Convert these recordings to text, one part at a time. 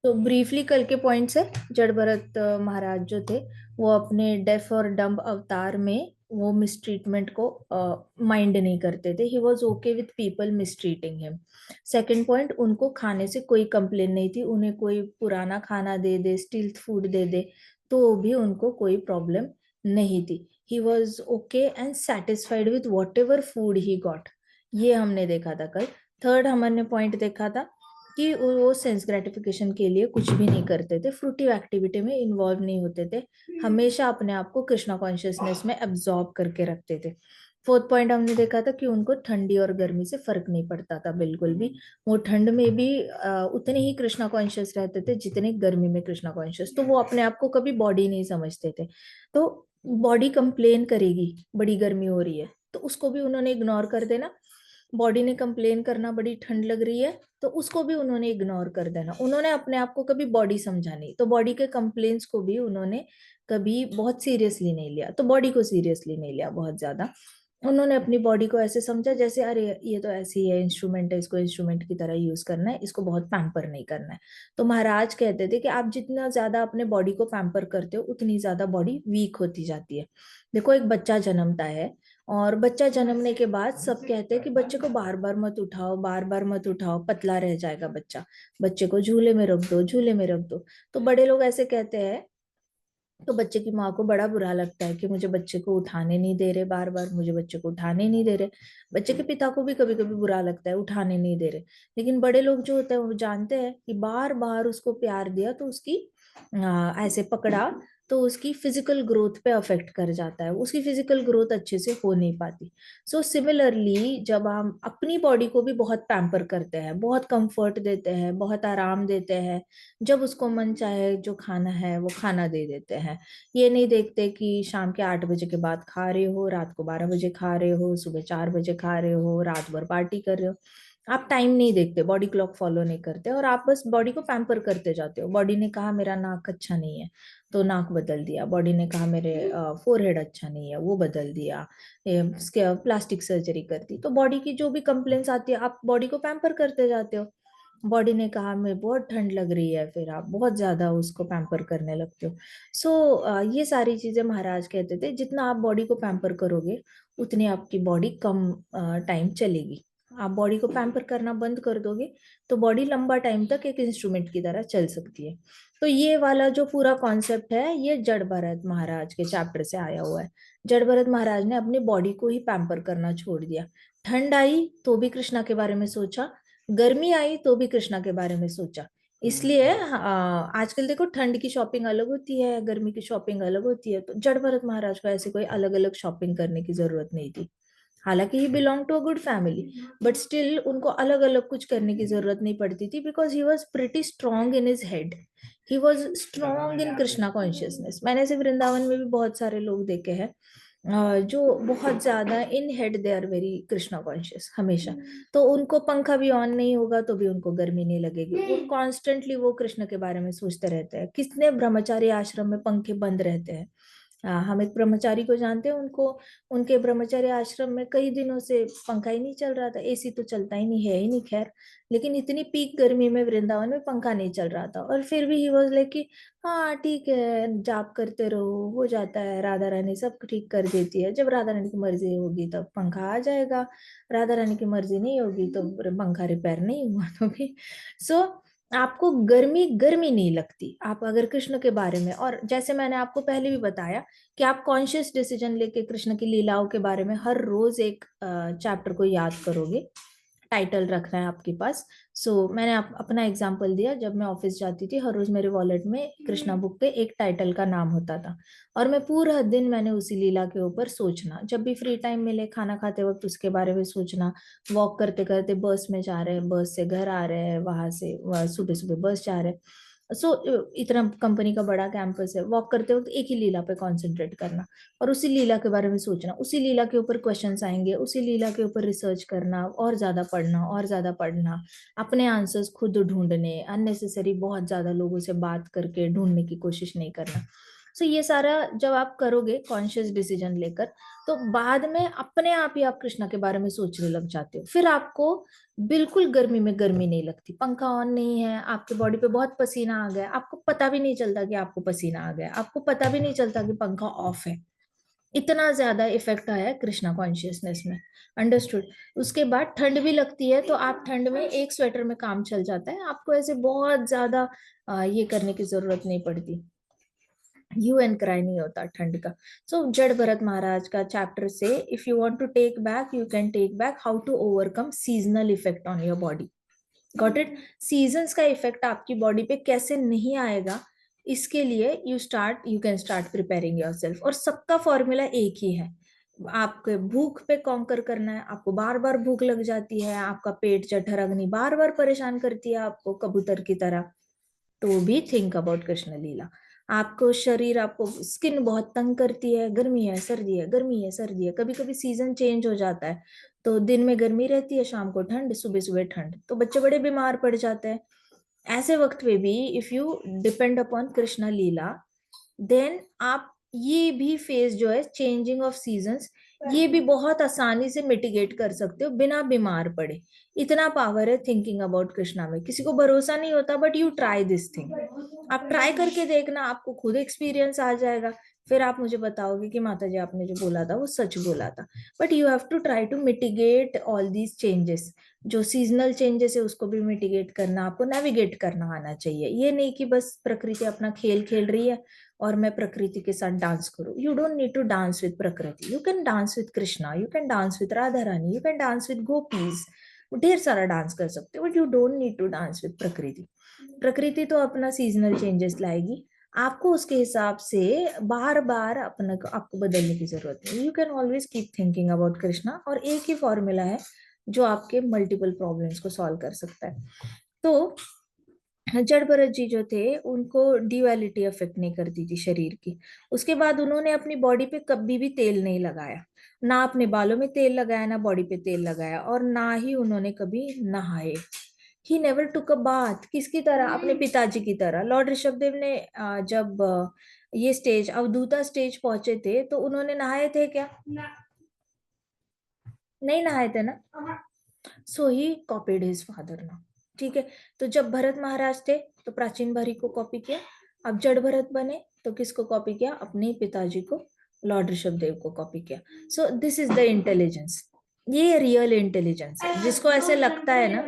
तो ब्रीफली कल के पॉइंट्स है। जड़ भरत महाराज जो थे, वो अपने डेफ और डम्ब अवतार में वो मिसट्रीटमेंट को माइंड नहीं करते थे। He was okay with people mistreating him. Second point, उनको खाने से कोई कंप्लेन नहीं थी। उन्हें कोई पुराना खाना दे दे, स्टील्थ फूड दे दे, तो भी उनको कोई प्रॉब्लम नहीं थी। ही was okay and satisfied with what ever food he got. ये हमने देखा था कल। थर्ड हमने पॉइंट देखा था कि वो सेंस ग्रेटिफिकेशन के लिए कुछ भी नहीं करते थे, फ्रूटिव एक्टिविटी में इन्वॉल्व नहीं होते थे, हमेशा अपने आप को कृष्णा कॉन्शियसनेस में एब्जॉर्ब करके रखते थे। फोर्थ पॉइंट हमने देखा था कि उनको ठंडी और गर्मी से फर्क नहीं पड़ता था बिल्कुल भी। वो ठंड में भी उतने ही कृष्णा कॉन्शियस रहते थे जितने गर्मी में कृष्णा कॉन्शियस। तो वो अपने आप को कभी बॉडी नहीं समझते थे। तो बॉडी कंप्लेन करेगी बड़ी गर्मी हो रही है, तो उसको भी उन्होंने इग्नोर कर देना। बॉडी ने कंप्लेन करना बड़ी ठंड लग रही है, तो उसको भी उन्होंने इग्नोर कर देना। उन्होंने अपने आप को कभी बॉडी समझा नहीं, तो बॉडी के कंप्लेन्स को भी उन्होंने कभी बहुत सीरियसली नहीं लिया, तो बॉडी को सीरियसली नहीं लिया बहुत ज्यादा। उन्होंने अपनी बॉडी को ऐसे समझा जैसे अरे ये तो ऐसे ही है, इंस्ट्रूमेंट है, इसको इंस्ट्रूमेंट की तरह यूज करना है, इसको बहुत पैम्पर नहीं करना है। तो महाराज कहते थे कि आप जितना ज्यादा अपने बॉडी को पैम्पर करते हो, उतनी ज्यादा बॉडी वीक होती जाती है। देखो, एक बच्चा जन्मता है, और बच्चा जन्मने के बाद सब कहते हैं कि बच्चे को बार बार मत उठाओ, बार बार मत उठाओ, पतला रह जाएगा बच्चा, बच्चे को झूले में रख दो, झूले में रख दो। तो बड़े लोग ऐसे कहते हैं, तो बच्चे की माँ को बड़ा बुरा लगता है कि मुझे बच्चे को उठाने नहीं दे रहे, बार बार मुझे बच्चे को उठाने नहीं दे रहे। बच्चे के पिता को भी कभी कभी बुरा लगता है, उठाने नहीं दे रहे। लेकिन बड़े लोग जो होते हैं वो जानते हैं कि बार बार उसको प्यार दिया तो उसकी ऐसे पकड़ा तो उसकी फिजिकल ग्रोथ पे अफेक्ट कर जाता है, उसकी फिजिकल ग्रोथ अच्छे से हो नहीं पाती। सो सिमिलरली जब हम अपनी बॉडी को भी बहुत पैम्पर करते हैं, बहुत कंफर्ट देते हैं, बहुत आराम देते हैं, जब उसको मन चाहे जो खाना है वो खाना दे देते हैं। ये नहीं देखते कि शाम के 8 बजे के बाद खा रहे हो, रात को 12 बजे खा रहे हो, सुबह 4 बजे खा रहे हो, रात भर पार्टी कर रहे हो। आप टाइम नहीं देखते, बॉडी क्लॉक फॉलो नहीं करते, और आप बस बॉडी को पैम्पर करते जाते हो। बॉडी ने कहा मेरा नाक अच्छा नहीं है, तो नाक बदल दिया। बॉडी ने कहा मेरे फोरहेड अच्छा नहीं है, वो बदल दिया। प्लास्टिक सर्जरी कर दी। तो बॉडी की जो भी कंप्लेंट्स आती है, आप बॉडी को पैम्पर करते जाते हो। बॉडी ने कहा मैं बहुत ठंड लग रही है, फिर आप बहुत ज्यादा उसको पैम्पर करने लगते हो। सो ये सारी चीजें महाराज कहते थे, जितना आप बॉडी को पैम्पर करोगे उतनी आपकी बॉडी कम टाइम चलेगी। आप बॉडी को पैम्पर करना बंद कर दोगे तो बॉडी लंबा टाइम तक एक इंस्ट्रूमेंट की तरह चल सकती है। तो ये वाला जो पूरा कॉन्सेप्ट है, ये जड़ भरत महाराज के चैप्टर से आया हुआ है। जड़ भरत महाराज ने अपनी बॉडी को ही पैम्पर करना छोड़ दिया। ठंड आई तो भी कृष्णा के बारे में सोचा, गर्मी आई तो भी कृष्णा के बारे में सोचा। इसलिए आजकल देखो, ठंड की शॉपिंग अलग होती है, गर्मी की शॉपिंग अलग होती है, तो जड़ भरत महाराज को ऐसे कोई अलग अलग शॉपिंग करने की जरूरत नहीं थी। हालांकि he belong to a good family, but still उनको अलग अलग कुछ करने की जरूरत नहीं पड़ती थी, because he was pretty strong in his head. He was strong in Krishna consciousness. मैंने ऐसे वृंदावन में भी बहुत सारे लोग देखे हैं जो बहुत ज्यादा in head they are very Krishna conscious हमेशा। तो उनको पंखा भी ऑन नहीं होगा तो भी उनको गर्मी नहीं लगेगी, वो कॉन्स्टेंटली वो कृष्ण के बारे में सोचते रहते हैं। कितने ब्रह्मचारी आश्रम में पंखे बंद रहते हैं। हम एक ब्रह्मचारी को जानते हैं, उनको उनके ब्रह्मचर्य आश्रम में कई दिनों से पंखा ही नहीं चल रहा था, एसी तो चलता ही नहीं है ही नहीं, खैर। लेकिन इतनी पीक गर्मी में वृंदावन में पंखा नहीं चल रहा था, और फिर भी ही वॉज लाइक कि हाँ ठीक है, जाप करते रहो, हो जाता है, राधा रानी सब ठीक कर देती है, जब राधा रानी की मर्जी होगी तब पंखा आ जाएगा, राधा रानी की मर्जी नहीं होगी तो पंखा रिपेयर नहीं हुआ तो भी। सो आपको गर्मी गर्मी नहीं लगती आप अगर कृष्ण के बारे में, और जैसे मैंने आपको पहले भी बताया कि आप कॉन्शियस डिसीजन लेके कृष्ण की लीलाओं के बारे में हर रोज एक चैप्टर को याद करोगे, टाइटल रखना है आपके पास। मैंने अपना एग्जांपल दिया, जब मैं ऑफिस जाती थी हर रोज मेरे वॉलेट में कृष्णा बुक पे एक टाइटल का नाम होता था, और मैं पूरा दिन मैंने उसी लीला के ऊपर सोचना, जब भी फ्री टाइम मिले खाना खाते वक्त उसके बारे में सोचना, वॉक करते करते बस में जा रहे हैं, बस से घर आ रहे हैं, वहां से सुबह सुबह बस जा रहे हैं। सो इतना कंपनी का बड़ा कैंपस है, वॉक करते वक्त एक ही लीला पे कंसंट्रेट करना, और उसी लीला के बारे में सोचना, उसी लीला के ऊपर क्वेश्चंस आएंगे, उसी लीला के ऊपर रिसर्च करना, और ज्यादा पढ़ना और ज्यादा पढ़ना, अपने आंसर्स खुद ढूंढने, अननेसेसरी बहुत ज्यादा लोगों से बात करके ढूंढने की कोशिश नहीं करना। सो ये सारा जब आप करोगे कॉन्शियस डिसीजन लेकर, तो बाद में अपने आप ही आप कृष्णा के बारे में सोचने लग जाते हो। फिर आपको बिल्कुल गर्मी में गर्मी नहीं लगती, पंखा ऑन नहीं है, आपके बॉडी पे बहुत पसीना आ गया, आपको पता भी नहीं चलता कि आपको पसीना आ गया, आपको पता भी नहीं चलता कि पंखा ऑफ है। इतना ज्यादा इफेक्ट आया है कृष्णा कॉन्शियसनेस में। अंडरस्टूड। उसके बाद ठंड भी लगती है तो आप ठंड में एक स्वेटर में काम चल जाता है, आपको ऐसे बहुत ज्यादा ये करने की जरूरत नहीं पड़ती, ह्यू एंड क्राई नहीं होता ठंड का। सो जड़ भरत महाराज का चैप्टर से if you want to take back, you can take back how to overcome seasonal effect on your body. Got it. Seasons का इफेक्ट आपकी बॉडी पे कैसे नहीं आएगा, इसके लिए you can start preparing yourself. और सबका फॉर्मूला एक ही है, आपके भूख पे कॉन्कर करना है। आपको बार बार भूख लग जाती है, आपका पेट जठर अग्नि बार बार परेशान करती है आपको कबूतर की तरह, तो भी थिंक अबाउट कृष्ण लीला। आपको शरीर, आपको स्किन बहुत तंग करती है, गर्मी है सर्दी है, गर्मी है सर्दी है, कभी कभी सीजन चेंज हो जाता है, तो दिन में गर्मी रहती है, शाम को ठंड, सुबह सुबह ठंड, तो बच्चे बड़े बीमार पड़ जाते हैं। ऐसे वक्त में भी if you depend upon Krishna Lila, then आप ये भी फेज जो है चेंजिंग ऑफ सीजन्स, ये भी बहुत आसानी से मिटिगेट कर सकते हो बिना बीमार पड़े। इतना पावर है थिंकिंग अबाउट कृष्णा में। किसी को भरोसा नहीं होता, but you try this thing. आप ट्राई करके देखना, आपको खुद एक्सपीरियंस आ जाएगा। फिर आप मुझे बताओगे कि माता जी आपने जो बोला था वो सच बोला था। But you have to try to mitigate all these changes. जो सीजनल चेंजेस है उसको भी मिटिगेट करना, आपको नेविगेट करना आना चाहिए। ये नहीं कि बस प्रकृति अपना खेल खेल रही है और मैं प्रकृति के साथ डांस करूं। You don't need to dance with prakriti, you can dance with Krishna, you can dance with Radha Rani, you can dance with gopis, ढेर सारा डांस कर सकते हो, but you don't need to dance with prakriti. प्रकृति तो अपना सीजनल चेंजेस लाएगी, आपको उसके हिसाब से बार बार अपना आपको बदलने की जरूरत नहीं। You can always keep thinking about Krishna, और एक ही फॉर्मूला है जो आपके मल्टीपल प्रॉब्लम्स को सॉल्व कर सकता है। तो जड़ भरत जी जो थे उनको ड्यूअलिटी अफेक्ट नहीं करती थी शरीर की। उसके बाद उन्होंने अपनी बॉडी पे कभी भी तेल नहीं लगाया, ना अपने बालों में तेल लगाया, ना बॉडी पे तेल लगाया, और ना ही उन्होंने कभी नहाए। He never took a bath. किसकी तरह? अपने पिताजी की तरह। लॉर्ड ऋषभदेव ने जब ये स्टेज अवधूता स्टेज पहुंचे थे तो उन्होंने नहाए थे क्या? नहीं नहाए थे ना। सो ही कॉपीड हिज फादर ना। ठीक है। तो जब भरत महाराज थे तो प्राचीन भरी को कॉपी किया, अब जड़ भरत बने तो किसको कॉपी किया? अपने पिताजी को, लॉर्ड ऋषभदेव को कॉपी किया। So this is the intelligence. ये रियल इंटेलिजेंस है। जिसको ऐसे लगता है ना,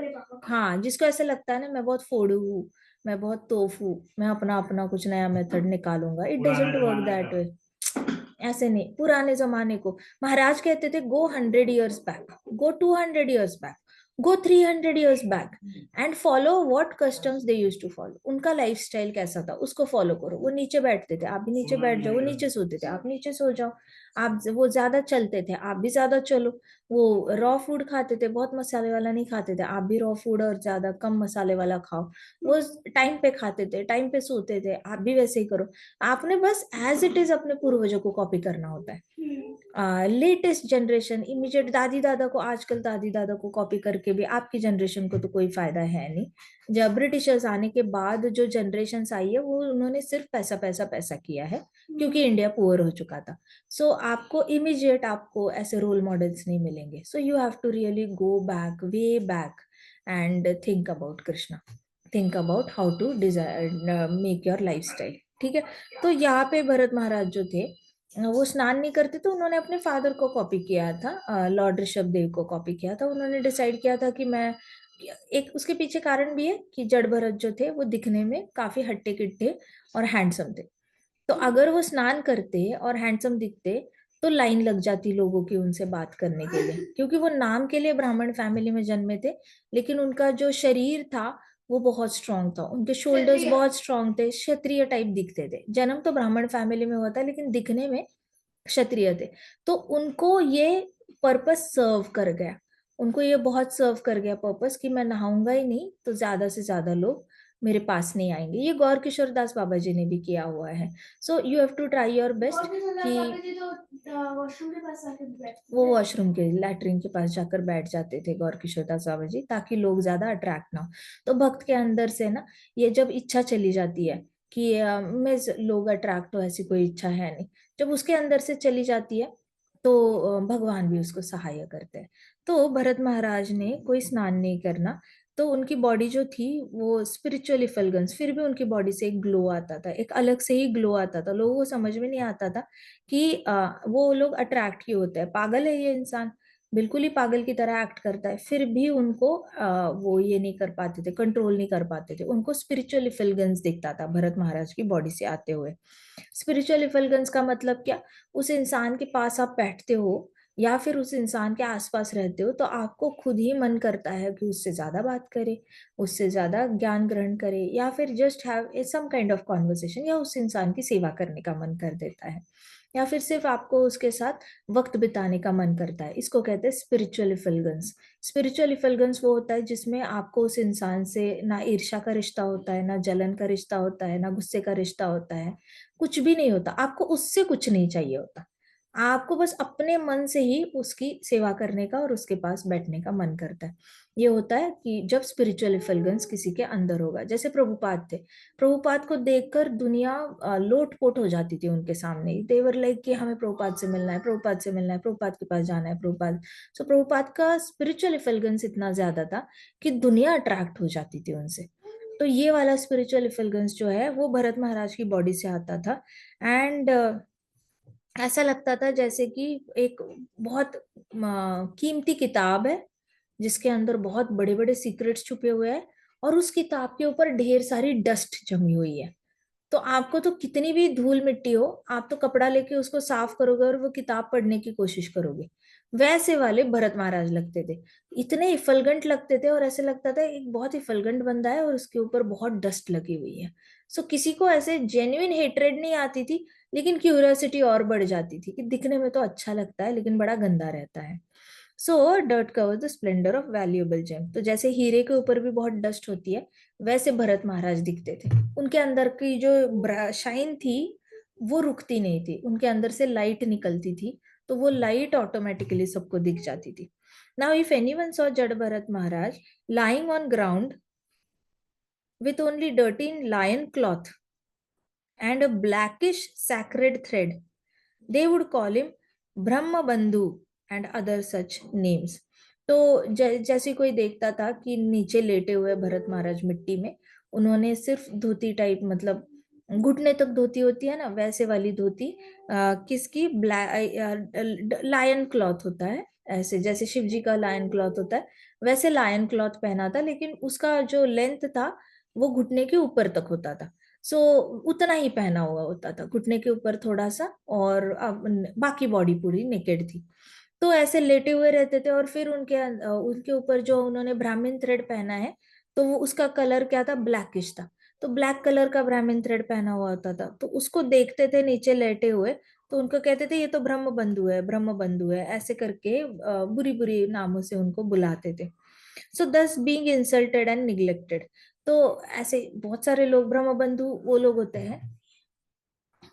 हाँ, जिसको ऐसे लगता है ना मैं बहुत फोड़ू हूँ, मैं बहुत तोफ हूँ, मैं अपना अपना कुछ नया मेथड निकालूंगा, it doesn't work that way. ऐसे नहीं। पुराने जमाने को महाराज कहते थे go 100 years back, go 200 years back, go 300 years back, and follow what customs they use to follow. उनका लाइफस्टाइल कैसा था उसको फॉलो करो। वो नीचे बैठते थे, आप भी नीचे बैठ जाओ। वो नीचे सोते थे, आप नीचे सो जाओ। आप वो ज्यादा चलते थे, आप भी ज्यादा चलो। वो रॉ फूड खाते थे, बहुत मसाले वाला नहीं खाते थे, आप भी रॉ फूड और ज्यादा कम मसाले वाला खाओ। वो टाइम पे खाते थे, टाइम पे सोते थे, आप भी वैसे ही करो। आपने बस एज इट इज अपने पूर्वजों को कॉपी करना होता है। लेटेस्ट जनरेशन इमीडिएट दादी दादा को, आजकल दादी दादा को कॉपी करके भी आपकी जनरेशन को तो कोई फायदा है नहीं। जब ब्रिटिशर्स आने के बाद जो जनरेशन आई है वो उन्होंने सिर्फ पैसा पैसा पैसा किया है, क्योंकि इंडिया पुअर हो चुका था। सो आपको इमीडिएट आपको ऐसे रोल मॉडल्स नहीं मिलेंगे। So you have to really go back, way back, and think about Krishna, think about how to design make your life style. ठीक है। तो यहाँ पे भरत महाराज जो थे वो स्नान नहीं करते, तो उन्होंने अपने फादर को कॉपी किया था, लॉर्ड ऋषभदेव को कॉपी किया था। उन्होंने डिसाइड किया था कि मैं, एक उसके पीछे कारण भी है कि जड़ भरत जो थे वो दिखने में काफी हट्टे किट्टे और हैंडसम थे। तो अगर वो स्नान करते और हैंडसम दिखते तो लाइन लग जाती लोगों की उनसे बात करने के लिए, क्योंकि वो नाम के लिए ब्राह्मण फैमिली में जन्मे थे, लेकिन उनका जो शरीर था वो बहुत स्ट्रांग था, उनके शोल्डर्स बहुत स्ट्रांग थे, क्षत्रिय टाइप दिखते थे। जन्म तो ब्राह्मण फैमिली में हुआ था लेकिन दिखने में क्षत्रिय थे। तो उनको ये पर्पस सर्व कर गया, उनको ये बहुत सर्व कर गया पर्पस कि मैं नहाऊंगा ही नहीं तो ज्यादा से ज्यादा लोग मेरे पास नहीं आएंगे। ये गौर किशोर दास बाबा जी ने भी किया हुआ है। So you have to try your best कि वॉशरूम के पास आके वो वॉशरूम के लैट्रिन के पास जाकर बैठ जाते थे गौर किशोर दास बाबा जी, ताकि लोग ज्यादा अट्रैक्ट ना हो। तो भक्त के अंदर से ना ये जब इच्छा चली जाती है कि लोग अट्रैक्ट हो, ऐसी कोई इच्छा है नहीं। जब उसके अंदर से चली जाती है तो भगवान भी उसको सहाय करते हैं। तो भरत महाराज ने कोई स्नान नहीं करना, तो उनकी बॉडी जो थी वो स्पिरिचुअल इफलगंस, फिर भी उनकी बॉडी से एक ग्लो आता था, एक अलग से ही ग्लो आता था। लोगों को समझ में नहीं आता था कि वो लोग अट्रैक्ट क्यों होते हैं, पागल है ये इंसान, बिल्कुल ही पागल की तरह एक्ट करता है, फिर भी उनको वो ये नहीं कर पाते थे, कंट्रोल नहीं कर पाते थे। उनको स्पिरिचुअल इफलगंस दिखता था भरत महाराज की बॉडी से आते हुए। स्पिरिचुअल इफलगंस का मतलब क्या? उस इंसान के पास आप बैठते हो या फिर उस इंसान के आसपास रहते हो तो आपको खुद ही मन करता है कि उससे ज्यादा बात करे, उससे ज्यादा ज्ञान ग्रहण करे, या फिर just have a some kind of conversation, या उस इंसान की सेवा करने का मन कर देता है, या फिर सिर्फ आपको उसके साथ वक्त बिताने का मन करता है। इसको कहते हैं स्पिरिचुअल इफलगंस। स्पिरिचुअल इफलगंस वो होता है जिसमें आपको उस इंसान से ना ईर्ष्या का रिश्ता होता है, ना जलन का रिश्ता होता है, ना गुस्से का रिश्ता होता है, कुछ भी नहीं होता, आपको उससे कुछ नहीं चाहिए होता। आपको बस अपने मन से ही उसकी सेवा करने का और उसके पास बैठने का मन करता है। ये होता है कि जब स्पिरिचुअल इफलगंस किसी के अंदर होगा। जैसे प्रभुपाद थे, प्रभुपाद को देखकर दुनिया लोटपोट हो जाती थी उनके सामने। देवर लाइक कि हमें प्रभुपाद से मिलना है, प्रभुपाद से मिलना है, प्रभुपाद के पास जाना है, प्रभुपाद। सो प्रभुपाद का स्पिरिचुअल इफलगंस इतना ज्यादा था कि दुनिया अट्रैक्ट हो जाती थी उनसे। तो ये वाला स्पिरिचुअल इफलगंस जो है वो भरत महाराज की बॉडी से आता था। एंड ऐसा लगता था जैसे कि एक बहुत कीमती किताब है जिसके अंदर बहुत बड़े बड़े सीक्रेट्स छुपे हुए हैं, और उस किताब के ऊपर ढेर सारी डस्ट जमी हुई है। तो आपको तो कितनी भी धूल मिट्टी हो, आप तो कपड़ा लेके उसको साफ करोगे और वो किताब पढ़ने की कोशिश करोगे। वैसे वाले भरत महाराज लगते थे, इतने इफलगंट लगते थे, और ऐसे लगता था एक बहुत इफलगंट बंदा है और उसके ऊपर बहुत डस्ट लगी हुई है। सो किसी को ऐसे जेन्युइन हेट्रेड नहीं आती थी, लेकिन क्यूरियोसिटी और बढ़ जाती थी कि दिखने में तो अच्छा लगता है लेकिन बड़ा गंदा रहता है। So dirt cover the splendour of valuable gem. तो जैसे हीरे के ऊपर भी बहुत डस्ट होती है, वैसे भरत महाराज दिखते थे। उनके अंदर की जो शाइन थी वो रुकती नहीं थी, उनके अंदर से लाइट निकलती थी, तो वो लाइट ऑटोमेटिकली सबको दिख जाती थी। नाउ इफ एनीवन सॉ जड़ भरत महाराज lying on ground with only dirty lion cloth and a blackish sacred thread, they would call him ब्रह्म बंधु एंड अदर सच नेम्स। तो जैसे कोई देखता था कि नीचे लेटे हुए भरत महाराज मिट्टी में, उन्होंने सिर्फ धोती टाइप, मतलब घुटने तक धोती होती है ना, वैसे वाली धोती, किसकी, ब्लैक लायन क्लॉथ होता है, ऐसे जैसे शिव जी का लायन क्लॉथ होता है, वैसे लायन क्लॉथ पहना था, लेकिन उसका जो लेंथ था वो घुटने के ऊपर तक होता था। सो उतना ही पहना हुआ होता था, घुटने के ऊपर थोड़ा सा, और अब बाकी बॉडी पूरी नेकेड थी। तो ऐसे लेटे हुए रहते थे, और फिर उनके ऊपर जो उन्होंने ब्राह्मण थ्रेड पहना है, तो वो उसका कलर क्या था, ब्लैकिश था। तो ब्लैक कलर का ब्राह्मण थ्रेड पहना हुआ होता था, तो उसको देखते थे नीचे लेटे हुए, तो उनको कहते थे ये तो ब्रह्म बंधु है, ब्रह्म बंधु है, ऐसे करके बुरी बुरी नामों से उनको बुलाते थे। सो दस बीइंग इंसल्टेड एंड निग्लेक्टेड। तो ऐसे बहुत सारे लोग, ब्रह्म बंधु वो लोग होते हैं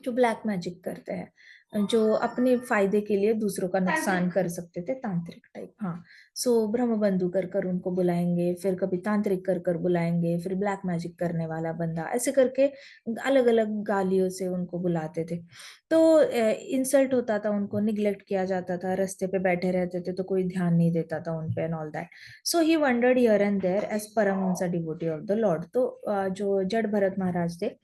जो ब्लैक मैजिक करते हैं, जो अपने फायदे के लिए दूसरों का नुकसान कर सकते थे, तांत्रिक टाइप। हाँ। सो ब्रह्म बंधु कर कर उनको बुलाएंगे, फिर कभी तांत्रिक कर कर बुलाएंगे, फिर ब्लैक मैजिक करने वाला बंदा, ऐसे करके अलग अलग गालियों से उनको बुलाते थे। तो इंसल्ट होता था, उनको निग्लेक्ट किया जाता था, रास्ते पे बैठे रहते थे तो कोई ध्यान नहीं देता था उनपे and all that. So he wandered here and there as Paramahamsa devotee of the lord. तो जो जड़ भरत महाराज थे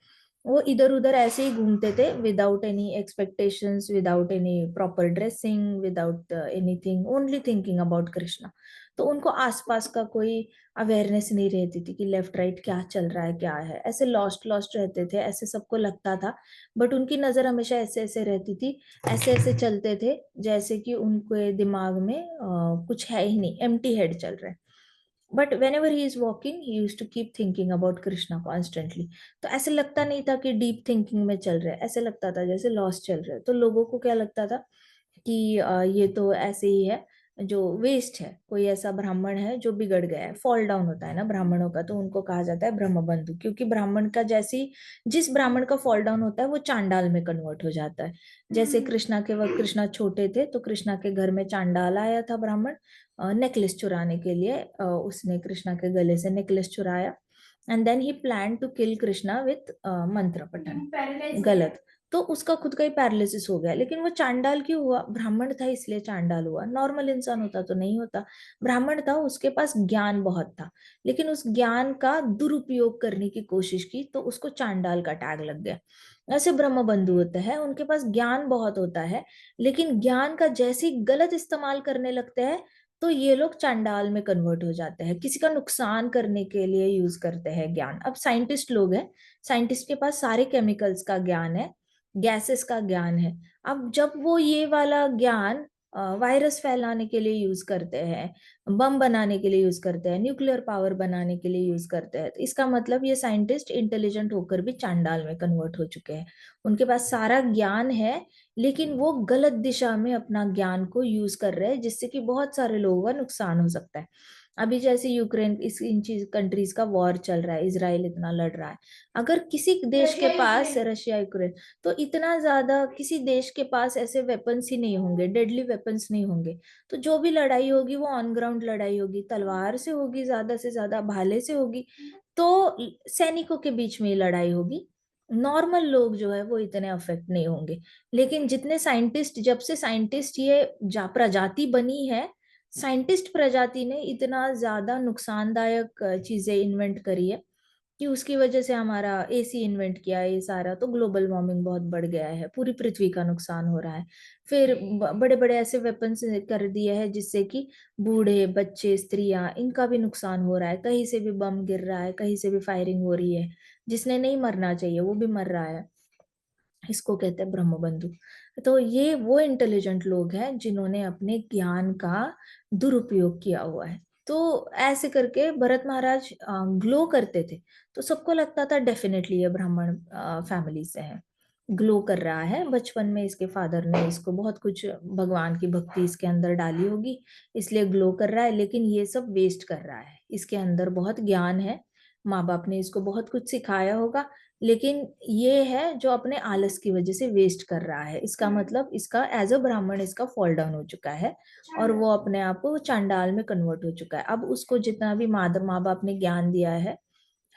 वो इधर उधर ऐसे ही घूमते थे, without any expectations, without any proper dressing, without anything, only thinking about Krishna. तो उनको आसपास का कोई अवेयरनेस नहीं रहती थी कि लेफ्ट राइट क्या चल रहा है, क्या है, ऐसे लॉस्ट लॉस्ट रहते थे, ऐसे सबको लगता था। बट उनकी नजर हमेशा ऐसे ऐसे रहती थी, ऐसे ऐसे चलते थे जैसे कि उनके दिमाग में कुछ है ही नहीं, एम्प्टी हेड चल रहा है। But whenever he is walking he use to keep thinking about Krishna constantly. तो ऐसे लगता नहीं था कि डीप थिंकिंग में चल रहे हैं, ऐसे लगता था जैसे लॉस्ट चल रहे हैं। तो लोगों को क्या लगता था कि ये तो ऐसे ही है, जो वेस्ट है, कोई ऐसा ब्राह्मण है जो बिगड़ गया है, फॉल डाउन होता है ना ब्राह्मणों का, तो उनको कहा जाता है ब्रह्म बंधु, क्योंकि ब्राह्मण का जैसी, जिस ब्राह्मण का फॉल डाउन होता है वो चांडाल में कन्वर्ट हो जाता है। जैसे कृष्णा के वक्त, कृष्णा छोटे थे तो कृष्णा के घर में चांडाल आया था ब्राह्मण, नेकलेस चुराने के लिए, उसने कृष्णा के गले से नेकलेस चुराया, and then he plan to kill Krishna with मंत्र पठन। गलत। तो उसका खुद का ही पैरालिसिस हो गया। लेकिन वो चांडाल क्यों हुआ? ब्राह्मण था इसलिए चांडाल हुआ, नॉर्मल इंसान होता तो नहीं होता। ब्राह्मण था, उसके पास ज्ञान बहुत था, लेकिन उस ज्ञान का दुरुपयोग करने की कोशिश की तो उसको चांडाल का टैग लग गया। ऐसे ब्रह्म बंधु होते हैं, उनके पास ज्ञान बहुत होता है, लेकिन ज्ञान का जैसे ही गलत इस्तेमाल करने लगते हैं तो ये लोग चांडाल में कन्वर्ट हो जाते हैं, किसी का नुकसान करने के लिए यूज करते हैं ज्ञान। अब साइंटिस्ट लोग हैं, साइंटिस्ट के पास सारे केमिकल्स का ज्ञान है, गैसेस का ज्ञान है। अब जब वो ये वाला ज्ञान वायरस फैलाने के लिए यूज करते हैं, बम बनाने के लिए यूज करते हैं, न्यूक्लियर पावर बनाने के लिए यूज करते हैं, तो इसका मतलब ये साइंटिस्ट इंटेलिजेंट होकर भी चांडाल में कन्वर्ट हो चुके हैं। उनके पास सारा ज्ञान है, लेकिन वो गलत दिशा में अपना ज्ञान को यूज कर रहे हैं, जिससे कि बहुत सारे लोगों का नुकसान हो सकता है। अभी जैसे यूक्रेन, इस इन चीज कंट्रीज का वॉर चल रहा है, इसराइल इतना लड़ रहा है। अगर किसी देश के पास, रशिया यूक्रेन, तो इतना ज्यादा किसी देश के पास ऐसे वेपन्स ही नहीं होंगे, डेडली वेपन्स नहीं होंगे, तो जो भी लड़ाई होगी वो ऑन ग्राउंड लड़ाई होगी, तलवार से होगी, ज्यादा से ज्यादा भाले से होगी। तो सैनिकों के बीच में ही लड़ाई होगी, नॉर्मल लोग जो है वो इतने अफेक्ट नहीं होंगे। लेकिन जितने साइंटिस्ट, जब से साइंटिस्ट ये प्रजाति बनी है, साइंटिस्ट प्रजाति ने इतना ज्यादा नुकसानदायक चीजें इन्वेंट करी है कि उसकी वजह से हमारा एसी इन्वेंट किया है ये सारा, तो ग्लोबल वार्मिंग बहुत बढ़ गया है, पूरी पृथ्वी का नुकसान हो रहा है। फिर बड़े बड़े ऐसे वेपन्स कर दिए हैं जिससे कि बूढ़े, बच्चे, स्त्रियां, इनका भी नुकसान हो रहा है। कहीं से भी बम गिर रहा है, कहीं से भी फायरिंग हो रही है, जिसने नहीं मरना चाहिए वो भी मर रहा है। इसको कहते हैं ब्रह्मबंधु। तो ये वो इंटेलिजेंट लोग हैं जिन्होंने अपने ज्ञान का दुरुपयोग किया हुआ है। तो ऐसे करके भरत महाराज ग्लो करते थे, तो सबको लगता था डेफिनेटली ये ब्राह्मण फैमिली से है। ग्लो कर रहा है, बचपन में इसके फादर ने इसको बहुत कुछ भगवान की भक्ति इसके अंदर डाली होगी, इसलिए ग्लो कर रहा है। लेकिन ये सब वेस्ट कर रहा है, इसके अंदर बहुत ज्ञान है, माँ बाप ने इसको बहुत कुछ सिखाया होगा, लेकिन ये है जो अपने आलस की वजह से वेस्ट कर रहा है। इसका मतलब इसका एज अ ब्राह्मण इसका फॉल डाउन हो चुका है, और वो अपने आप को चांडाल में कन्वर्ट हो चुका है। अब उसको जितना भी माँ बाप ने ज्ञान दिया है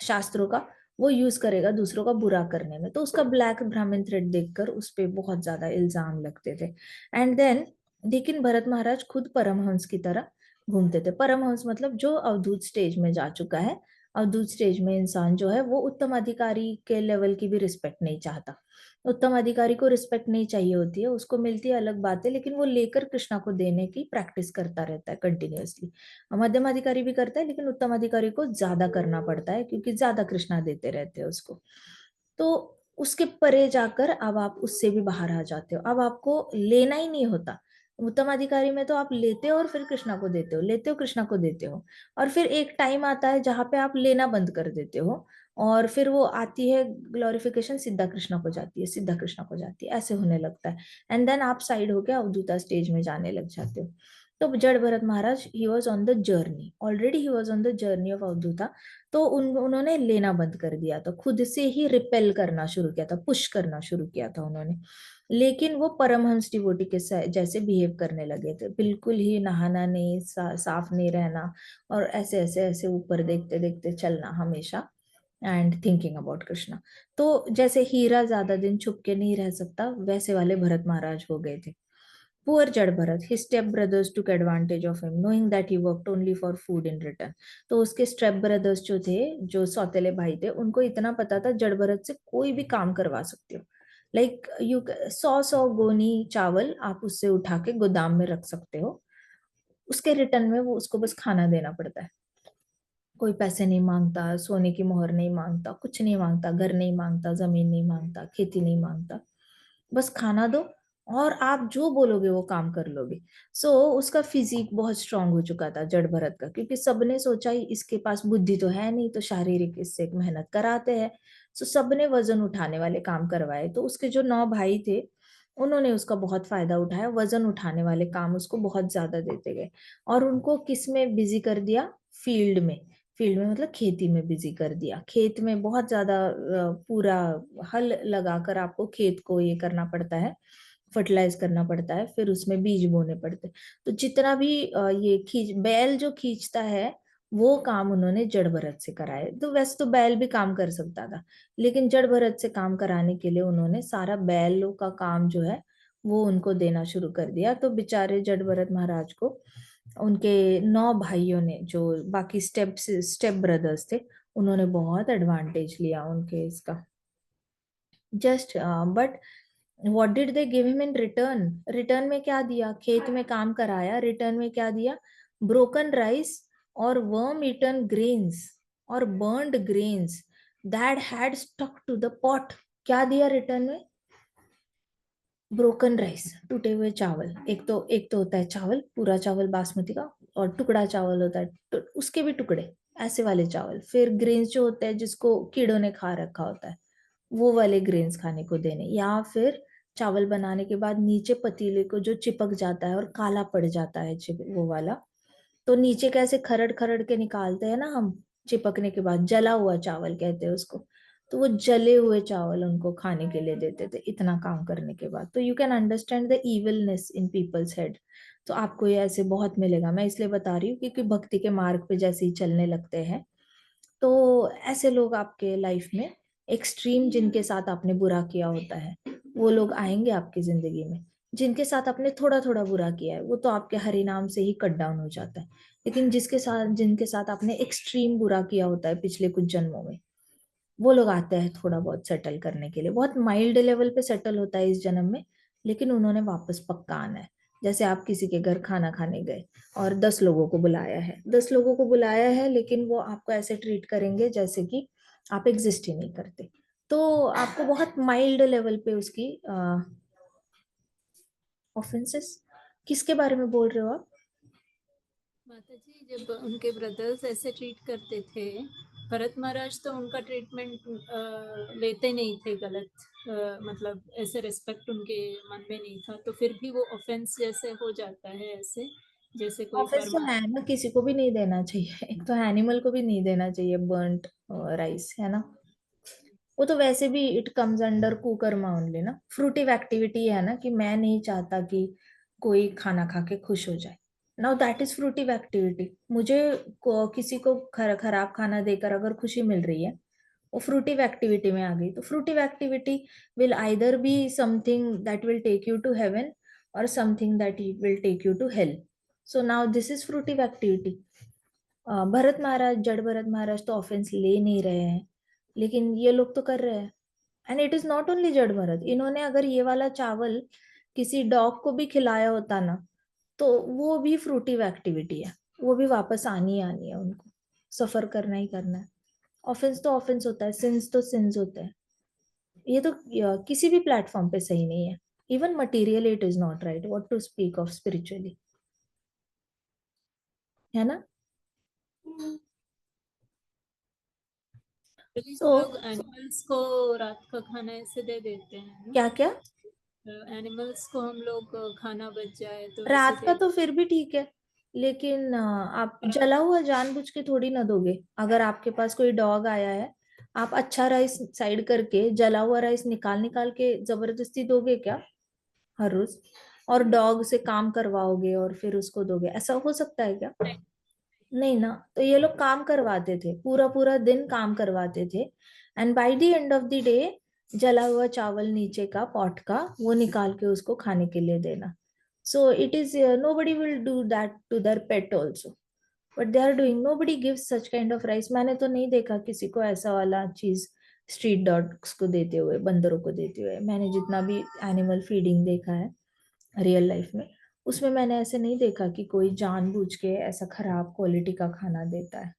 शास्त्रों का, वो यूज करेगा दूसरों का बुरा करने में। तो उसका ब्लैक ब्राह्मण थ्रेड देखकर उस पे बहुत ज्यादा इल्जाम लगते थे। एंड देन, लेकिन भरत महाराज खुद परमहंस की तरह घूमते थे। परमहंस मतलब जो अवधूत स्टेज में जा चुका है। अवधूत स्टेज में इंसान जो है वो उत्तम अधिकारी के लेवल की भी रिस्पेक्ट नहीं चाहता। उत्तम अधिकारी को रिस्पेक्ट नहीं चाहिए होती है, उसको मिलती है अलग बात है, लेकिन वो लेकर कृष्णा को देने की प्रैक्टिस करता रहता है कंटिन्यूअसली। मध्यम अधिकारी भी करता है, लेकिन उत्तम अधिकारी को ज्यादा करना पड़ता है क्योंकि ज्यादा कृष्णा देते रहते हैं उसको। तो उसके परे जाकर अब आप उससे भी बाहर आ जाते हो, अब आपको लेना ही नहीं होता। उत्तम अधिकारी में तो आप लेते हो और फिर कृष्णा को देते हो, लेते हो कृष्णा को देते हो, और फिर एक टाइम आता है जहां पे आप लेना बंद कर देते हो, और फिर वो आती है ग्लोरिफिकेशन, सिद्धा कृष्णा को जाती है, सिद्धा कृष्णा को जाती है, ऐसे होने लगता है। एंड देन आप साइड होके अवधूता स्टेज में जाने लग जाते हो। तो Jada Bharat Maharaj, he was on the journey, already he was on the journey of avadhuta. तो उन्होंने लेना बंद कर दिया था, खुद से ही रिपेल करना शुरू किया था, पुश करना शुरू किया था उन्होंने। लेकिन वो परमहंस डिवोटी के जैसे बिहेव करने लगे थे, बिल्कुल ही नहाना नहीं, साफ नहीं रहना, और ऐसे ऐसे ऐसे ऊपर देखते देखते चलना हमेशा, एंड थिंकिंग अबाउट कृष्णा। तो जैसे हीरा ज्यादा दिन छुप के नहीं रह सकता, वैसे वाले भरत महाराज हो गए थे। पुअर जड़ Bharat, his step brothers took advantage of him, knowing that he worked only for food in return. तो उसके स्टेप ब्रदर्स जो थे, जो सौतेले भाई थे, उनको इतना पता था जड़ भरत से कोई भी काम करवा सकते हो। लाइक यू, 100 गोनी चावल आप उससे उठा के गोदाम में रख सकते हो, उसके रिटर्न में वो उसको बस खाना देना पड़ता है। कोई पैसे नहीं मांगता, सोने की मोहर नहीं मांगता, कुछ नहीं मांगता, घर नहीं मांगता, जमीन नहीं मांगता, खेती नहीं मांगता, बस खाना दो और आप जो बोलोगे वो काम कर लोगे। सो उसका फिजिक बहुत स्ट्रांग हो चुका था जड़ भरत का, क्योंकि सबने सोचा ही इसके पास बुद्धि तो है नहीं, तो शारीरिक इससे एक मेहनत कराते हैं। सो सबने वजन उठाने वाले काम करवाए, तो उसके जो 9 भाई थे उन्होंने उसका बहुत फायदा उठाया, वजन उठाने वाले काम उसको बहुत ज्यादा देते गए, और उनको किस में बिजी कर दिया? फील्ड में। फील्ड में मतलब खेती में बिजी कर दिया, खेत में बहुत ज्यादा पूरा हल लगाकर आपको खेत को ये करना पड़ता है, फर्टिलाइज करना पड़ता है, फिर उसमें बीज बोने पड़ते हैं। तो जितना भी ये खींच बैल जो खींचता है, वो काम उन्होंने जड़ भरत से कराए। तो वैसे तो बैल भी काम कर सकता था, लेकिन जड़ भरत से काम कराने के लिए उन्होंने सारा बैलों का काम जो है वो उनको देना शुरू कर दिया। तो बेचारे जड़ भरत महाराज को उनके 9 भाइयों ने, जो बाकी स्टेप ब्रदर्स थे, उन्होंने बहुत एडवांटेज लिया उनके इसका। Just but what did they give him in return? Return में क्या दिया? खेत में काम कराया, रिटर्न में क्या दिया? ब्रोकन राइस और वर्म ईटन ग्रेन्स और burned grains that had stuck to the pot. क्या दिया रिटर्न में? ब्रोकन राइस, टूटे हुए चावल। एक तो होता है चावल, पूरा चावल बासमती का, और टुकड़ा चावल होता है, तो उसके भी टुकड़े, ऐसे वाले चावल। फिर ग्रेन्स जो होते हैं जिसको कीड़ों ने खा रखा होता है, वो वाले ग्रेन्स खाने को देने। या फिर चावल बनाने के बाद नीचे पतीले को जो चिपक जाता है और काला पड़ जाता है वो वाला, तो नीचे कैसे खरड़ खरड़ के निकालते हैं ना हम, चिपकने के बाद, जला हुआ चावल कहते हैं उसको। तो वो जले हुए चावल उनको खाने के लिए देते थे इतना काम करने के बाद। तो you can understand the evilness in people's head. तो आपको ये ऐसे बहुत मिलेगा, मैं इसलिए बता रही हूँ क्योंकि भक्ति के मार्ग पे जैसे ही चलने लगते हैं, तो ऐसे लोग आपके लाइफ में, एक्सट्रीम जिनके साथ आपने बुरा किया होता है, वो लोग आएंगे आपकी जिंदगी में। जिनके साथ आपने थोड़ा थोड़ा बुरा किया है वो तो आपके हरि नाम से ही कट डाउन हो जाता है। लेकिन जिनके साथ आपने एक्सट्रीम बुरा किया होता है पिछले कुछ जन्मों में, वो लोग आते हैं थोड़ा बहुत सेटल करने के लिए। बहुत माइल्ड लेवल पे सेटल होता है इस जन्म में, लेकिन उन्होंने वापस पक्का आना है। जैसे आप किसी के घर खाना खाने गए और 10 लोगों को बुलाया है, 10 लोगों को बुलाया है, लेकिन वो आपको ऐसे ट्रीट करेंगे जैसे कि आप एग्जिस्ट ही नहीं करते। तो आपको बहुत माइल्ड लेवल पे उसकी ऑफेंसेस। किसके बारे में बोल रहे हो आप? माता जी, जब उनके ब्रदर्स ऐसे ट्रीट करते थे, भरत महाराज तो उनका ट्रीटमेंट लेते नहीं थे, गलत मतलब ऐसे रिस्पेक्ट उनके मन में नहीं था, तो फिर भी वो ऑफेंस जैसे हो जाता है, ऐसे जैसे कोई ऑफेंस तो है परमात्मा। ना, किसी को भी नहीं देना चाहिए। एक तो एनिमल को भी नहीं देना चाहिए बर्न्ट राइस, है ना। वो तो वैसे भी it comes under Kukarma only ना, फ्रूटिव एक्टिविटी है ना, कि मैं नहीं चाहता कि कोई खाना खा के खुश हो जाए। Now that is fruitive activity. मुझे किसी को खराब खाना देकर अगर खुशी मिल रही है, वो फ्रूटिव एक्टिविटी में आ गई। तो fruitive activity will either be something that will take you to heaven और something that will take you to hell. So now this is fruitive activity. Bharat Maharaj, Jada Bharat महाराज तो ऑफेंस ले नहीं रहे हैं, लेकिन ये लोग तो कर रहे हैं। And it is not only जड़ भरत, इन्होंने अगर ये वाला चावल किसी डॉग को भी खिलाया होता ना, तो वो भी फ्रूटिव एक्टिविटी है। वो भी वापस आनी है उनको, सफर करना ही करना है। ऑफेंस तो ऑफेंस होता है, सिंस तो सिंस होते हैं। ये तो किसी भी प्लेटफॉर्म पे सही नहीं है। Even materially it is not right, what to speak of spiritually, है ना। पुलिस तो लोग एनिमल्स को रात का खाना ऐसे दे देते हैं क्या क्या? ना, एनिमल्स को हम लोग खाना बच जाए तो ऐसे रात का दे। तो फिर भी ठीक है, लेकिन आप रात जला हुआ जानबूझ के थोड़ी ना दोगे। अगर आपके पास कोई डॉग आया है, आप अच्छा राइस साइड करके जला हुआ राइस निकाल निकाल के जबरदस्ती दोगे क्या हर रोज? और डॉग से काम करवाओगे और फिर उसको दोगे, ऐसा हो सकता है क्या? नहीं ना। तो ये लोग काम करवाते थे, पूरा पूरा दिन काम करवाते थे, and by the end of the day जला हुआ चावल नीचे का पॉट का वो निकाल के उसको खाने के लिए देना। So it is, nobody will do that to their pet also, but they are doing, nobody gives such kind of rice। मैंने तो नहीं देखा किसी को ऐसा वाला चीज स्ट्रीट डॉग्स को देते हुए, बंदरों को देते हुए। मैंने जितना भी एनिमल फीडिंग देखा है रियल लाइफ में, उसमें मैंने ऐसे नहीं देखा कि कोई जानबूझ के ऐसा खराब क्वालिटी का खाना देता है।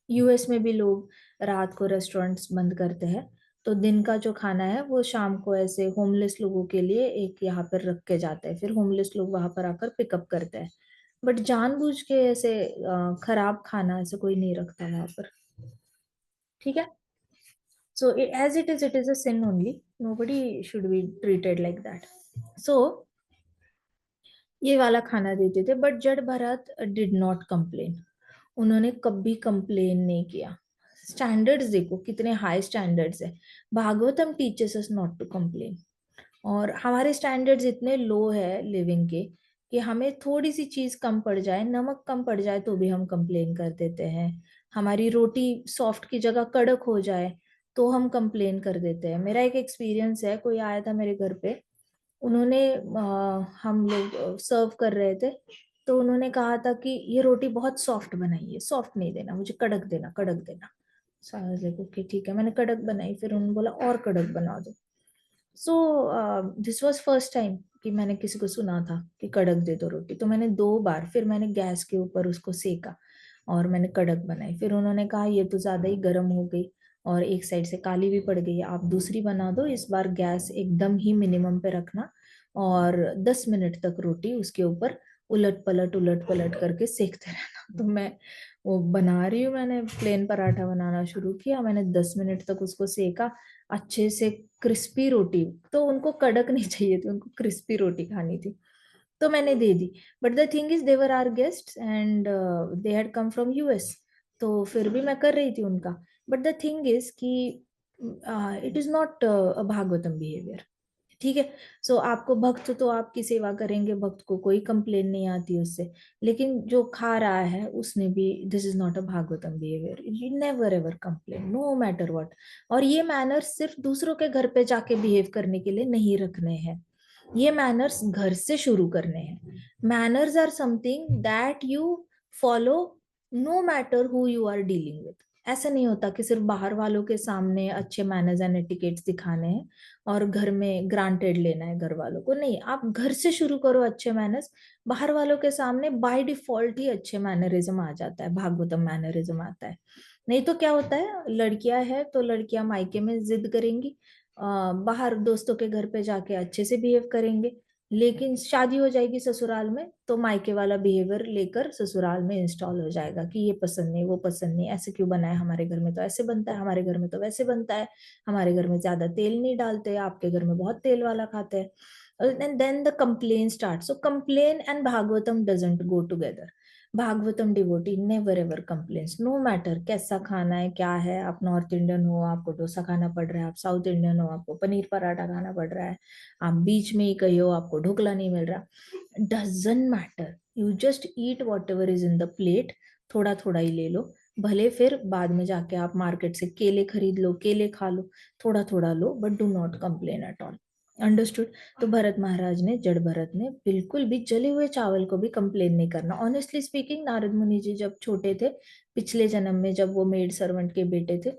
यूएस में भी लोग रात को रेस्टोरेंट्स बंद करते हैं, तो दिन का जो खाना है वो शाम को ऐसे होमलेस लोगों के लिए एक यहाँ पर रख के जाते हैं, फिर होमलेस लोग वहां पर आकर पिकअप करते हैं। बट जानबूझ के ऐसे खराब खाना ऐसे कोई नहीं रखता वहां पर। ठीक है। So as it is a sin only, nobody should be treated like that। so ये वाला खाना देते थे, बट जड़ भरत डिड नॉट कंप्लेन। उन्होंने कभी कंप्लेन नहीं किया। स्टैंडर्ड्स देखो कितने हाई स्टैंडर्ड्स है। Bhagavatam teaches us not to complain, और हमारे स्टैंडर्ड्स इतने लो है लिविंग के कि हमें थोड़ी सी चीज कम पड़ जाए, नमक कम पड़ जाए तो भी हम कंप्लेन कर देते हैं। हमारी रोटी सॉफ्ट की जगह कड़क हो जाए तो हम कंप्लेन कर देते हैं। मेरा एक एक्सपीरियंस है, कोई आया था मेरे घर पे, उन्होंने हम लोग सर्व कर रहे थे, तो उन्होंने कहा था कि ये रोटी बहुत सॉफ्ट बनाई है, सॉफ्ट नहीं देना मुझे, कड़क देना, कड़क देना। देखो कि ठीक है, मैंने कड़क बनाई, फिर उन्होंने बोला और कड़क बना दो। So this was first time कि मैंने किसी को सुना था कि कड़क दे दो रोटी। तो मैंने 2 बार फिर मैंने गैस के ऊपर उसको सेका और मैंने कड़क बनाई। फिर उन्होंने कहा ये तो ज्यादा ही गर्म हो गई और एक साइड से काली भी पड़ गई है, आप दूसरी बना दो, इस बार गैस एकदम ही मिनिमम पे रखना और 10 मिनट तक रोटी उसके ऊपर उलट पलट करके सेकते रहना। तो मैं वो बना रही हूँ, मैंने प्लेन पराठा बनाना शुरू किया, मैंने 10 मिनट तक उसको सेका अच्छे से, क्रिस्पी रोटी। तो उनको कड़क नहीं चाहिए थी, उनको क्रिस्पी रोटी खानी थी, तो मैंने दे दी। But the thing is there are guest and they had come from US, तो फिर भी मैं कर रही थी उनका। बट द थिंग इज कि it is not a Bhagavatam behaviour. ठीक है। सो आपको भक्त, तो आपकी सेवा करेंगे, भक्त को कोई कंप्लेन नहीं आती उससे, लेकिन जो खा रहा है उसने भी, this is not a Bhagavatam behaviour, you never ever complain no matter what. और ये मैनर्स सिर्फ दूसरों के घर पे जाके बिहेव करने के लिए नहीं रखने हैं, ये मैनर्स घर से शुरू करने हैं। Manners are something that you follow no matter who you are dealing with. ऐसा नहीं होता कि सिर्फ बाहर वालों के सामने अच्छे मैनर्स एंड एटिकेट्स दिखाने हैं और घर में ग्रांटेड लेना है घर वालों को, नहीं। आप घर से शुरू करो अच्छे मैनर्स, बाहर वालों के सामने बाय डिफॉल्ट ही अच्छे मैनरिज्म आ जाता है, भागवतम मैनरिज्म आता है। नहीं तो क्या होता है, लड़कियां है तो लड़कियां मायके में जिद करेंगी, बाहर दोस्तों के घर पे जाके अच्छे से बिहेव करेंगे, लेकिन शादी हो जाएगी ससुराल में तो मायके वाला बिहेवियर लेकर ससुराल में इंस्टॉल हो जाएगा कि ये पसंद नहीं, वो पसंद नहीं, ऐसे क्यों बना है, हमारे घर में तो ऐसे बनता है, हमारे घर में तो वैसे बनता है, हमारे घर में ज्यादा तेल नहीं डालते, आपके घर में बहुत तेल वाला खाते हैं। And then the complain start. So complain and Bhagavatam doesn't go together. Bhagavatam devotee never ever complains, no matter कैसा खाना है, क्या है, आप नॉर्थ इंडियन हो आपको डोसा खाना पड़ रहा है, आप साउथ इंडियन हो आपको पनीर पराठा खाना पड़ रहा है, आप बीच में ही कहीं हो आपको ढोकला नहीं मिल रहा, doesn't matter, you just eat what ever is in the plate, थोड़ा थोड़ा ही ले लो, भले फिर बाद में जाके आप मार्केट से केले खरीद लो, केले खा लो, थोड़ा थोड़ा लो, but do not complain at all. Understood. तो भरत महाराज ने, जड़ भरत ने बिल्कुल भी जले हुए चावल को भी कंप्लेन नहीं करना। ऑनेस्टली स्पीकिंग, नारद मुनि जी जब छोटे थे, पिछले जन्म में जब वो मेड सर्वेंट के बेटे थे,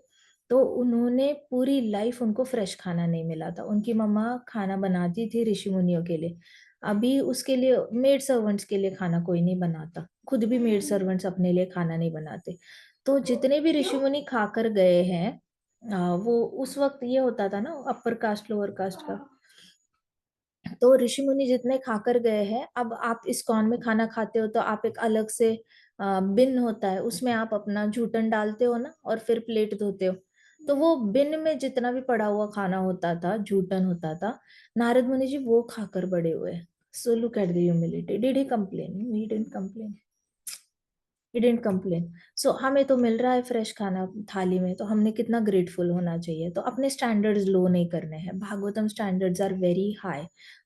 तो उन्होंने पूरी लाइफ उनको फ्रेश खाना नहीं मिला था, उनकी मम्मा खाना बनाती थी ऋषि मुनियों के लिए। अभी उसके लिए मेड सर्वेंट्स के लिए खाना कोई नहीं बनाता, खुद भी मेड सर्वेंट्स अपने लिए खाना नहीं बनाते। तो जितने भी ऋषि मुनि खाकर गए हैं, वो उस वक्त ये होता था ना, अपर कास्ट लोअर कास्ट का, तो ऋषि मुनि जितने खाकर गए हैं, अब आप इस्कॉन में खाना खाते हो तो आप एक अलग से बिन होता है, उसमें आप अपना जूठन डालते हो ना और फिर प्लेट धोते हो। तो वो बिन में जितना भी पड़ा हुआ खाना होता था, जूठन होता था, नारद मुनि जी वो खाकर बड़े हुए। So look at the humility, did he complain? He didn't complain, he didn't complain. So हमें तो मिल रहा है फ्रेश खाना थाली में, तो हमने कितना ग्रेटफुल होना चाहिए। तो अपने स्टैंडर्ड्स लो नहीं करने हैं, Bhagavatam standards are very high.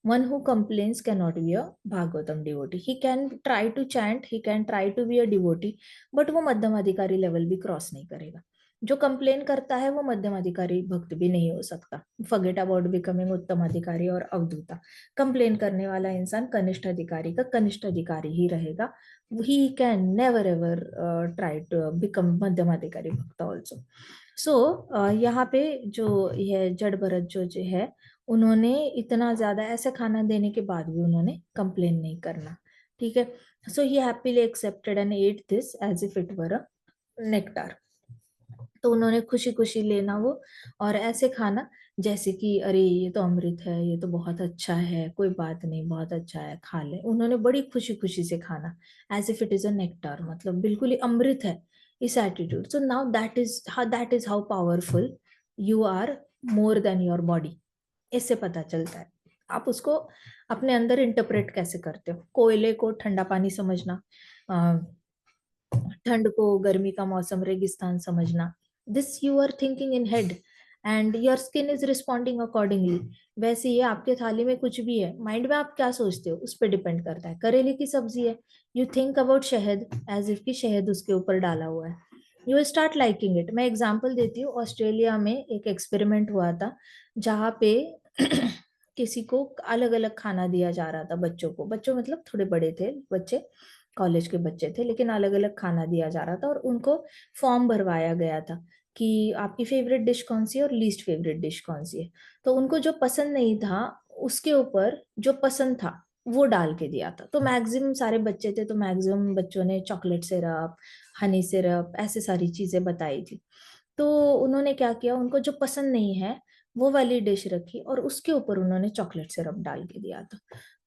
One who complains can not be a Bhagavatam devotee, he can try to chant, he can try to be a devotee, but वो मध्यम अधिकारी लेवल भी क्रॉस नहीं करेगा। जो कंप्लेन करता है वो मध्यम अधिकारी भक्त भी नहीं हो सकता। फॉरगेट अबाउट बिकमिंग उत्तम अधिकारी और अवधूता। कंप्लेन करने वाला इंसान कनिष्ठ अधिकारी का कनिष्ठ अधिकारी ही रहेगा, he can never ever try to become मध्यम अधिकारी भक्त also. So यहाँ पे जो ये जड़ भरत जो है, उन्होंने इतना ज्यादा ऐसे खाना देने के बाद भी उन्होंने कंप्लेन नहीं करना। ठीक है। So he happily accepted and at this age if it were a nectar. तो उन्होंने खुशी खुशी लेना वो, और ऐसे खाना जैसे कि अरे ये तो अमृत है, ये तो बहुत अच्छा है, कोई बात नहीं, बहुत अच्छा है, खा ले। उन्होंने बड़ी खुशी खुशी से खाना, as if it is a nectar, मतलब बिल्कुल ही अमृत है, इस attitude. So now that is how powerful you are, more than your body. इससे पता चलता है आप उसको अपने अंदर इंटरप्रेट कैसे करते हो। कोयले को ठंडा पानी समझना, ठंड को गर्मी का मौसम, रेगिस्तान समझना, this you are thinking in head and your skin is responding accordingly. वैसे ही आपके थाली में कुछ भी है, माइंड में आप क्या सोचते हो उस पर डिपेंड करता है। करेले की सब्जी है, यू थिंक अबाउट शहद, एज इफ की शहद उसके ऊपर डाला हुआ है, you will start liking it. मैं एग्जांपल देती हूँ, ऑस्ट्रेलिया में एक एक्सपेरिमेंट हुआ था जहाँ पे किसी को अलग अलग खाना दिया जा रहा था, बच्चों को, बच्चों मतलब थोड़े बड़े थे बच्चे, कॉलेज के बच्चे थे, लेकिन अलग अलग खाना दिया जा रहा था और उनको फॉर्म भरवाया गया था कि आपकी फेवरेट डिश कौन सी है और लीस्ट फेवरेट डिश कौन सी है। तो उनको जो पसंद नहीं था उसके ऊपर जो पसंद था वो डाल के दिया था। तो मैक्सिमम सारे बच्चे थे, तो मैक्सिमम बच्चों ने चॉकलेट सिरप, हनी सिरप, ऐसे सारी चीजें बताई थी। तो उन्होंने क्या किया, उनको जो पसंद नहीं है वो वाली डिश रखी और उसके ऊपर उन्होंने चॉकलेट सिरप डाल के दिया था।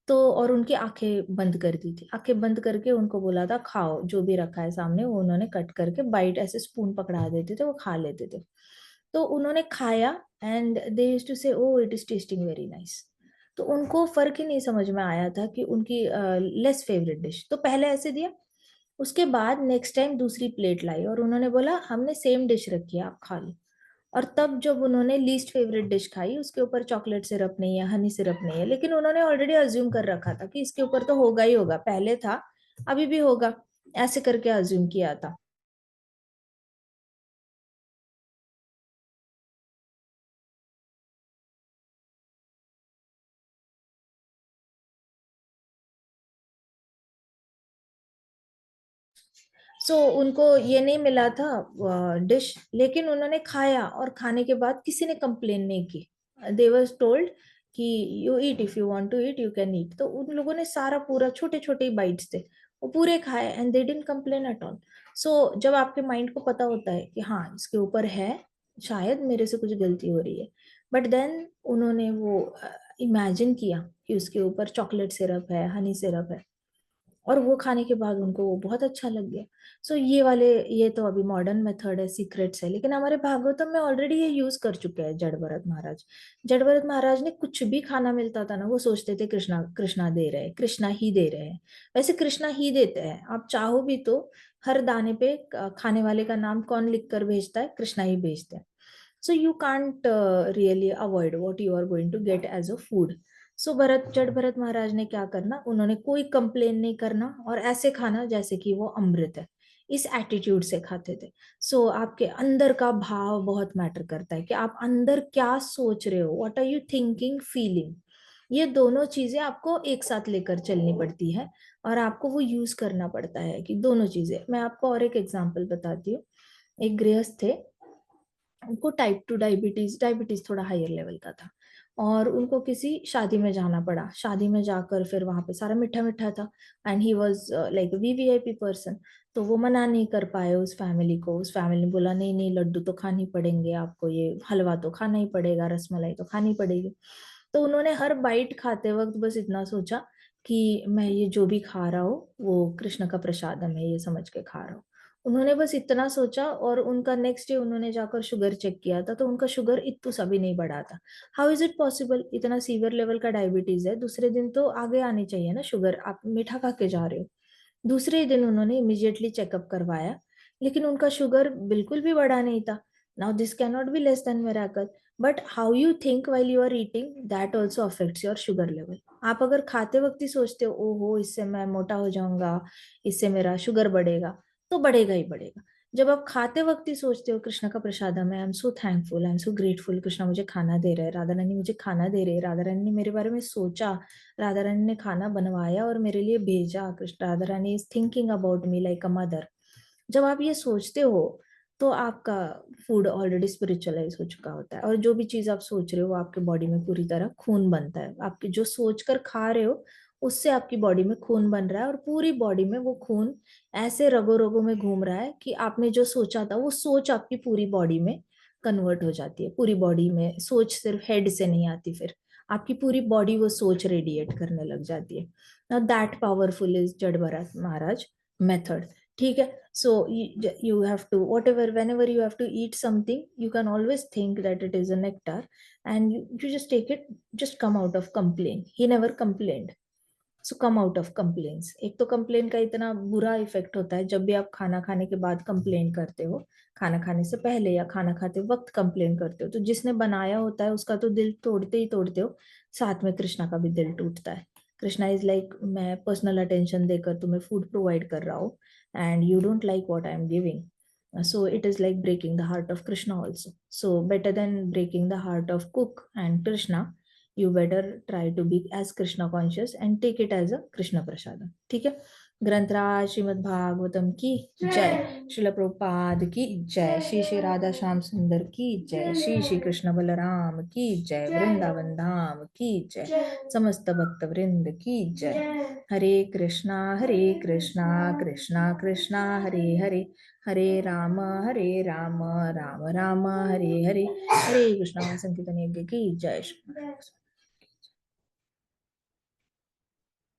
तो और उनकी आंखें बंद कर दी थी, आंखें बंद करके उनको बोला था खाओ जो भी रखा है सामने, वो उन्होंने कट करके बाइट ऐसे स्पून पकड़ा देते थे, वो खा लेते थे। तो उन्होंने खाया and they used to say oh it is tasting very nice. तो उनको फर्क ही नहीं समझ में आया था कि उनकी लेस फेवरेट डिश तो पहले ऐसे दिया, उसके बाद नेक्स्ट टाइम दूसरी प्लेट लाई और उन्होंने बोला हमने सेम डिश रखी है आप खा लो। और तब जब उन्होंने लीस्ट फेवरेट डिश खाई, उसके ऊपर चॉकलेट सिरप नहीं है, हनी सिरप नहीं है, लेकिन उन्होंने ऑलरेडी अज्यूम कर रखा था कि इसके ऊपर तो होगा ही होगा, पहले था अभी भी होगा, ऐसे करके अज्यूम किया था। उनको ये नहीं मिला था डिश, लेकिन उन्होंने खाया और खाने के बाद किसी ने कंप्लेन नहीं की। दे वाज टोल्ड कि you eat, if you want to eat you can eat. तो उन लोगों ने सारा पूरा, छोटे छोटे बाइट्स थे वो पूरे खाए and they didn't complain at all. जब आपके माइंड को पता होता है कि हाँ इसके ऊपर है, शायद मेरे से कुछ गलती हो रही है, बट देन उन्होंने वो इमेजिन किया कि उसके ऊपर चॉकलेट सिरप है, हनी सिरप है, और वो खाने के बाद उनको वो बहुत अच्छा लग गया। ये वाले, ये तो अभी मॉडर्न मेथड है, सीक्रेट्स है, लेकिन हमारे भागवतम में ऑलरेडी ये यूज कर चुके हैं जड़ भरत महाराज। जड़ भरत महाराज ने कुछ भी खाना मिलता था ना, वो सोचते थे कृष्णा, कृष्णा दे रहे हैं, कृष्णा ही दे रहे हैं। वैसे कृष्णा ही देते हैं, आप चाहो भी तो हर दाने पे खाने वाले का नाम कौन लिख कर भेजता है, कृष्णा ही भेजते हैं। You can't really avoid what you are going to get as a food. Bharat, जड़ भरत महाराज ने क्या करना, उन्होंने कोई कंप्लेन नहीं करना और ऐसे खाना जैसे कि वो अमृत है, इस एटीट्यूड से खाते थे। आपके अंदर का भाव बहुत मैटर करता है कि आप अंदर क्या सोच रहे हो, what are you thinking feeling. ये दोनों चीजें आपको एक साथ लेकर चलनी पड़ती है और आपको वो यूज करना पड़ता है कि दोनों चीजें। मैं आपको और एक एग्जांपल बताती हूँ। एक गृहस्थ थे, उनको टाइप 2 डायबिटीज, डायबिटीज थोड़ा हायर लेवल का था, और उनको किसी शादी में जाना पड़ा। शादी में जाकर फिर वहां पे सारा मीठा मीठा था and he was like VVIP person. तो वो मना नहीं कर पाए उस फैमिली को, उस फैमिली ने बोला नहीं नहीं लड्डू तो खानी पड़ेंगे आपको, ये हलवा तो खाना ही पड़ेगा, रसमलाई तो खानी पड़ेगी। तो उन्होंने हर बाइट खाते वक्त बस इतना सोचा कि मैं ये जो भी खा रहा हूँ वो कृष्ण का प्रसादम है, ये समझ के खा रहा हूँ। उन्होंने बस इतना सोचा और उनका नेक्स्ट डे उन्होंने जाकर शुगर चेक किया था तो उनका शुगर इतू सा भी नहीं बढ़ा था। हाउ इज इट पॉसिबल, इतना सीवियर लेवल का डायबिटीज है, दूसरे दिन तो आगे आनी चाहिए ना शुगर, आप मीठा खा के जा रहे हो। दूसरे ही दिन उन्होंने इमीडिएटली चेकअप करवाया, लेकिन उनका शुगर बिल्कुल भी बढ़ा नहीं था। Now this can not be less than miracle, but how you think while you are eating that also affects your sugar level. आप अगर खाते वक्त ही सोचते हो ओहो इससे मैं मोटा हो जाऊंगा, इससे मेरा शुगर बढ़ेगा, तो बढ़ेगा ही बढ़ेगा। जब आप खाते वक्त ही सोचते हो कृष्ण का प्रसादम है, I am so thankful, I am so grateful, Krishna मुझे खाना दे रहे हैं, राधा रानी मुझे खाना दे रहे हैं, राधा रानी ने मेरे बारे में सोचा, राधा रानी ने खाना बनवाया और मेरे लिए भेजा, Krishna Radha Rani is thinking about me like a mother. जब आप ये सोचते हो तो आपका फूड ऑलरेडी स्पिरिचुअलाइज हो चुका होता है, और जो भी चीज आप सोच रहे हो वो आपके बॉडी में पूरी तरह खून बनता है। आपके जो सोचकर खा रहे हो उससे आपकी बॉडी में खून बन रहा है, और पूरी बॉडी में वो खून ऐसे रगों रगों में घूम रहा है कि आपने जो सोचा था वो सोच आपकी पूरी बॉडी में कन्वर्ट हो जाती है। पूरी बॉडी में सोच सिर्फ हेड से नहीं आती, फिर आपकी पूरी बॉडी वो सोच रेडिएट करने लग जाती है। नाउ दैट पावरफुल इज जड़ भरत महाराज मेथड। ठीक है, so you have to, whatever, whenever you have to eat something, you can always think that it is a nectar, and you just take it, just come out of complain. He never complained. So come out of complains. एक तो complain का इतना बुरा effect होता है, जब भी आप खाना खाने के बाद कंप्लेन करते हो, खाना खाने से पहले या खाना खाते वक्त कंप्लेन करते हो, तो जिसने बनाया होता है उसका तो दिल तोड़ते ही तोड़ते हो, साथ में कृष्णा का भी दिल टूटता है। कृष्णा इज लाइक, मैं पर्सनल अटेंशन देकर तुम्हें फूड प्रोवाइड कर रहा हूँ and you don't like what I am giving, so it is like breaking the heart of Krishna also. So better than breaking the heart of cook and Krishna, you better try to be as Krishna conscious and take it as a Krishna prasadam. ठीक है। ग्रंथराज श्रीमद् भागवतम की जय, श्रील प्रभुपाद की जय, श्री श्री राधा श्याम सुंदर की जय, श्री श्री कृष्ण बलराम की जय, वृंदावन धाम की जय, समस्त भक्त वृंद की जय। हरे कृष्णा कृष्णा कृष्णा हरे हरे, हरे राम राम राम राम हरे हरे, हरे कृष्णा संकीर्तन यज्ञ की जय। श्री